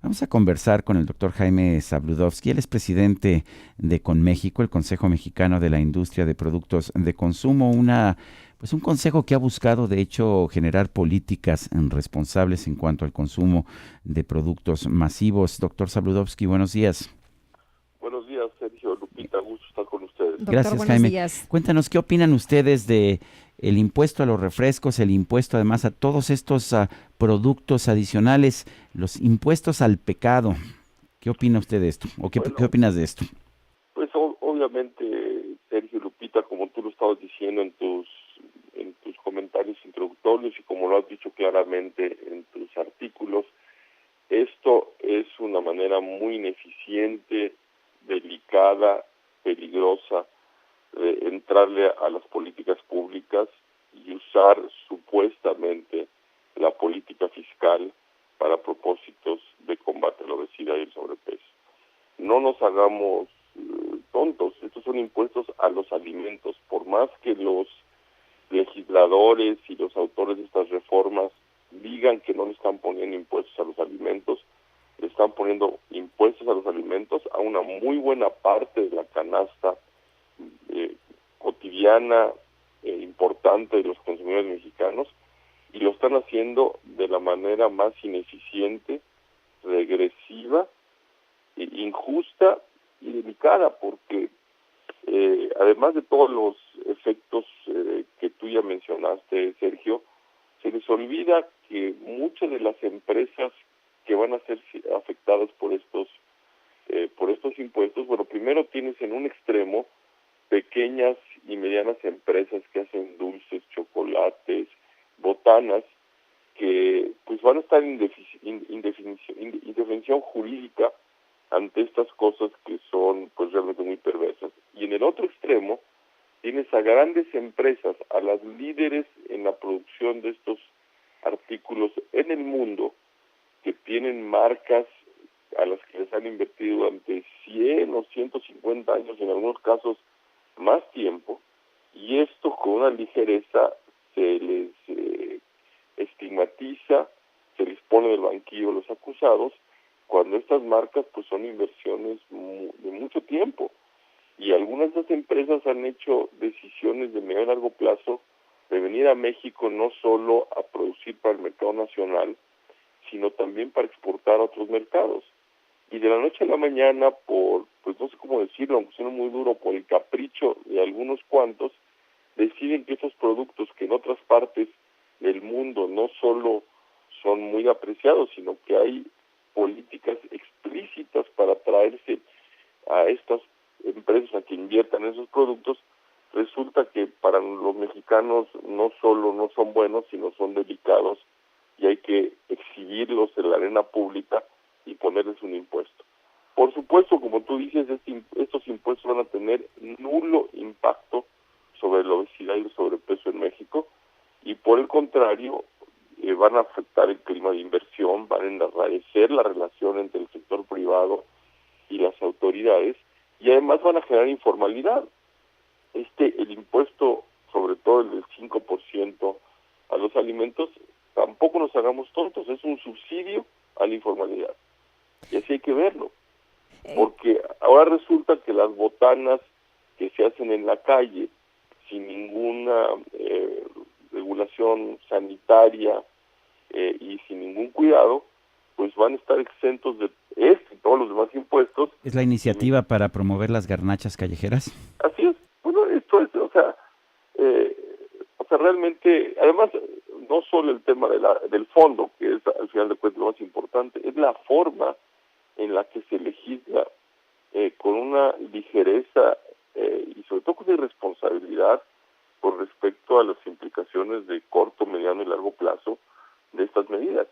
Vamos a conversar con el doctor Jaime Zabludovsky. Él es presidente de CONMÉXICO, el Consejo Mexicano de la Industria de Productos de Consumo, pues un consejo que ha buscado, de hecho, generar políticas responsables en cuanto al consumo de productos masivos. Doctor Zabludovsky, buenos días. Buenos días, Sergio, Lupita, gusto estar con ustedes. Doctor, Gracias, buenos Jaime. días. Cuéntanos, ¿qué opinan ustedes de el impuesto a los refrescos, el impuesto además a todos estos productos adicionales, los impuestos al pecado? ¿Qué opina usted de esto? ¿O qué Bueno, opinas de esto? pues obviamente, Sergio, Lupita, como tú lo estabas diciendo en tus comentarios introductorios y como lo has dicho claramente en tus artículos, esto es una manera muy ineficiente, delicada, peligrosa de entrarle a las políticas públicas y usar supuestamente la política fiscal para propósitos de combate a la obesidad y el sobrepeso. No nos hagamos tontos, estos son impuestos a los alimentos, por más que los legisladores y los autores de estas reformas digan que no le están poniendo impuestos a los alimentos, le están poniendo impuestos a los alimentos a una muy buena parte de la canasta eh, cotidiana importante de los consumidores mexicanos, y lo están haciendo de la manera más ineficiente, regresiva, injusta y delicada, porque además de todos los efectos que tú ya mencionaste, Sergio, se les olvida que muchas de las empresas que van a ser afectadas por estos impuestos, bueno, primero tienes en un extremo pequeñas y medianas empresas que hacen dulces, chocolates, botanas, que pues van a estar indefinición jurídica ante estas cosas que son pues realmente muy perversas. Y en el otro extremo tienes a grandes empresas, a las líderes en la producción de estos artículos en el mundo, que tienen marcas a las que les han invertido durante 100 o 150 años, en algunos casos más tiempo, y esto con una ligereza se les estigmatiza, se les pone del banquillo a los acusados, cuando estas marcas pues son inversiones de mucho tiempo, y algunas de estas empresas han hecho decisiones de medio y largo plazo de venir a México no solo a producir para el mercado nacional, sino también para exportar a otros mercados. Y de la noche a la mañana, pues no sé cómo decirlo, aunque suena muy duro, por el capricho de algunos cuantos, deciden que esos productos que en otras partes del mundo no solo son muy apreciados, sino que hay políticas explícitas para atraerse a estas empresas a que inviertan en esos productos, resulta que para los mexicanos no solo no son buenos, sino son delicados, y hay que exhibirlos en la arena pública y ponerles un impuesto. Por supuesto, como tú dices, estos impuestos van a tener nulo impacto sobre la obesidad y el sobrepeso en México, y por el contrario, van a afectar el clima de inversión, van a enrarecer la relación entre el sector privado y las autoridades, y además van a generar informalidad. El impuesto, sobre todo el del 5% a los alimentos, tampoco nos hagamos tontos, es un subsidio a la informalidad. Y así hay que verlo, Eh, porque ahora resulta que las botanas que se hacen en la calle, sin ninguna regulación sanitaria y sin ningún cuidado, pues van a estar exentos de este y todos los demás impuestos. ¿Es la Y iniciativa para promover las garnachas callejeras? así es. Bueno, esto es, eh, realmente, además, no solo el tema del fondo, que es al final de cuentas lo más importante, es la forma en la que se legisla con una ligereza y sobre todo con una irresponsabilidad con respecto a las implicaciones de corto, mediano y largo plazo de estas medidas.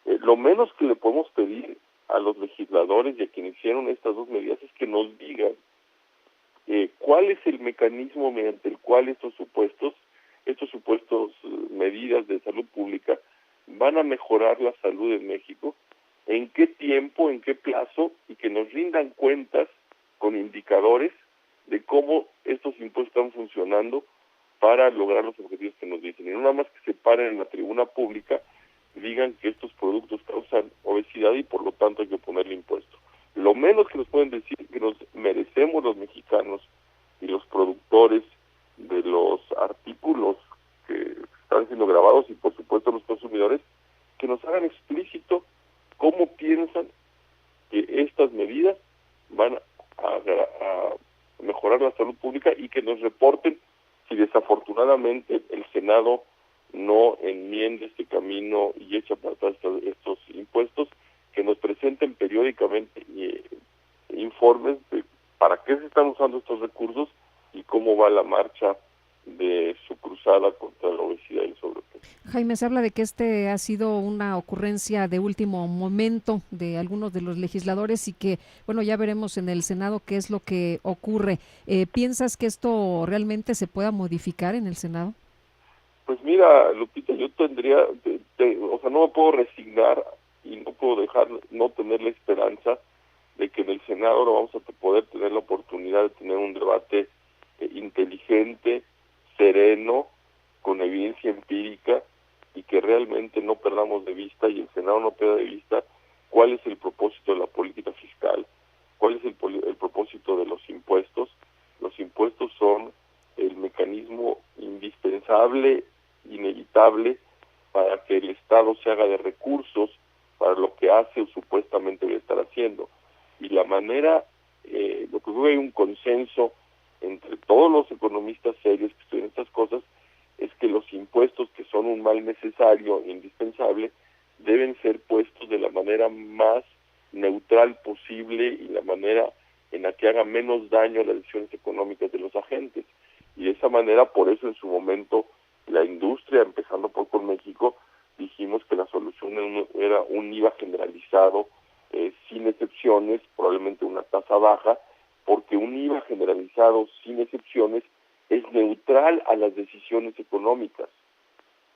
Lo menos que le podemos pedir a los legisladores y a quienes hicieron estas dos medidas es que nos digan cuál es el mecanismo mediante el cual estos supuestos medidas de salud pública van a mejorar la salud en México, en qué tiempo, en qué plazo, y que nos rindan cuentas con indicadores de cómo estos impuestos están funcionando para lograr los objetivos que nos dicen. Y no nada más que se paren en la tribuna pública digan que estos productos causan obesidad y por lo tanto hay que ponerle impuesto. Lo menos que nos pueden decir que nos merecemos los mexicanos y los productores de los artículos que están siendo grabados y por supuesto los consumidores, que nos hagan explícito cómo piensan que estas medidas van a mejorar la salud pública y que nos reporten si desafortunadamente el Senado no enmienda este camino y echa para atrás estos impuestos, que nos presenten periódicamente informes de para qué se están usando estos recursos y cómo va la marcha de su cruzada contra la obesidad y el sobrepeso. Jaime, se habla de que este ha sido una ocurrencia de último momento de algunos de los legisladores y que, bueno, ya veremos en el Senado qué es lo que ocurre. ¿Piensas que esto realmente se pueda modificar en el Senado? Pues mira, Lupita, yo tendría, o sea, no me puedo resignar y no puedo dejar, no tener la esperanza de que en el Senado no vamos a poder tener la oportunidad de tener un debate inteligente, sereno, con evidencia empírica y que realmente no perdamos de vista y el Senado no pierda de vista cuál es el propósito de la política fiscal, cuál es el propósito de los impuestos. Los impuestos son el mecanismo indispensable, inevitable, para que el Estado se haga de recursos para lo que hace o supuestamente debe estar haciendo. Y la manera, lo que hay un consenso entre todos los economistas serios que estudian estas cosas, es que los impuestos, que son un mal necesario e indispensable, deben ser puestos de la manera más neutral posible y la manera en la que haga menos daño a las decisiones económicas de los agentes. Y de esa manera, por eso en su momento, la industria, empezando por México, dijimos que la solución era un IVA generalizado, sin excepciones, probablemente una tasa baja, porque un IVA generalizado sin excepciones es neutral a las decisiones económicas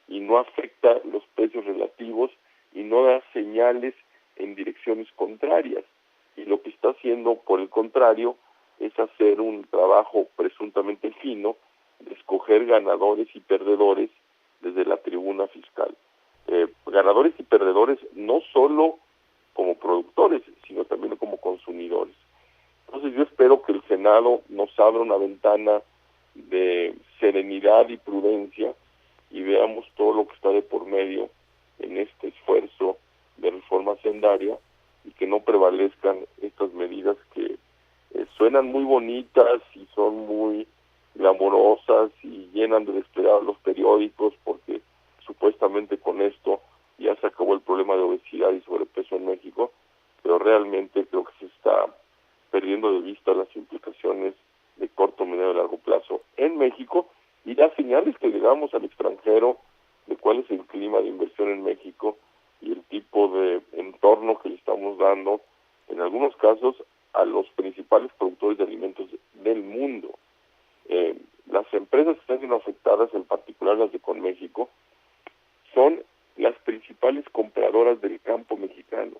y no afecta los precios relativos y no da señales en direcciones contrarias. Y lo que está haciendo, por el contrario, es hacer un trabajo presuntamente fino de escoger ganadores y perdedores desde la tribuna fiscal. Ganadores y perdedores no solo como productores, sino también como consumidores. Entonces yo espero que el Senado nos abra una ventana de serenidad y prudencia y veamos todo lo que está de por medio en este esfuerzo de reforma hacendaria y que no prevalezcan estas medidas que suenan muy bonitas y son muy glamorosas y llenan de desplegados los periódicos porque supuestamente con esto ya se acabó el problema de obesidad y sobrepeso en México, pero realmente creo que se está perdiendo de vista las implicaciones de corto, medio y largo plazo en México y las señales que le damos al extranjero de cuál es el clima de inversión en México y el tipo de entorno que le estamos dando, en algunos casos, a los principales productores de alimentos del mundo. Las empresas que están siendo afectadas, en particular las de Conméxico, son las principales compradoras del campo mexicano.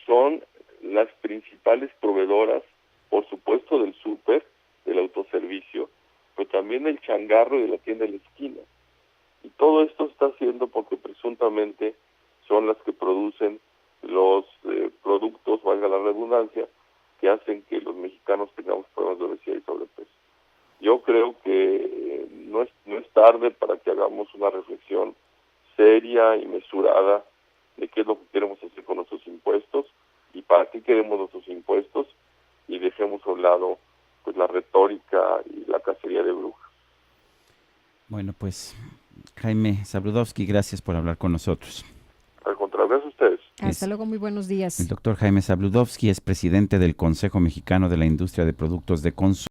Son las principales proveedoras, por supuesto, del súper, del autoservicio, pero también del changarro y de la tienda de la esquina. Y todo esto está haciendo porque presuntamente son las que producen los productos, valga la redundancia, que hacen que los mexicanos tengamos problemas de obesidad y sobrepeso. Yo creo que no es tarde para que hagamos una reflexión seria y mesurada de qué es lo que queremos hacer con nuestros impuestos y para qué queremos nuestros impuestos y dejemos a un lado pues la retórica y la cacería de brujas. Bueno, pues Jaime Zabludovsky, gracias por hablar con nosotros. Al contrario, gracias a ustedes. Hasta luego, muy buenos días. El doctor Jaime Zabludovsky es presidente del Consejo Mexicano de la Industria de Productos de Consumo.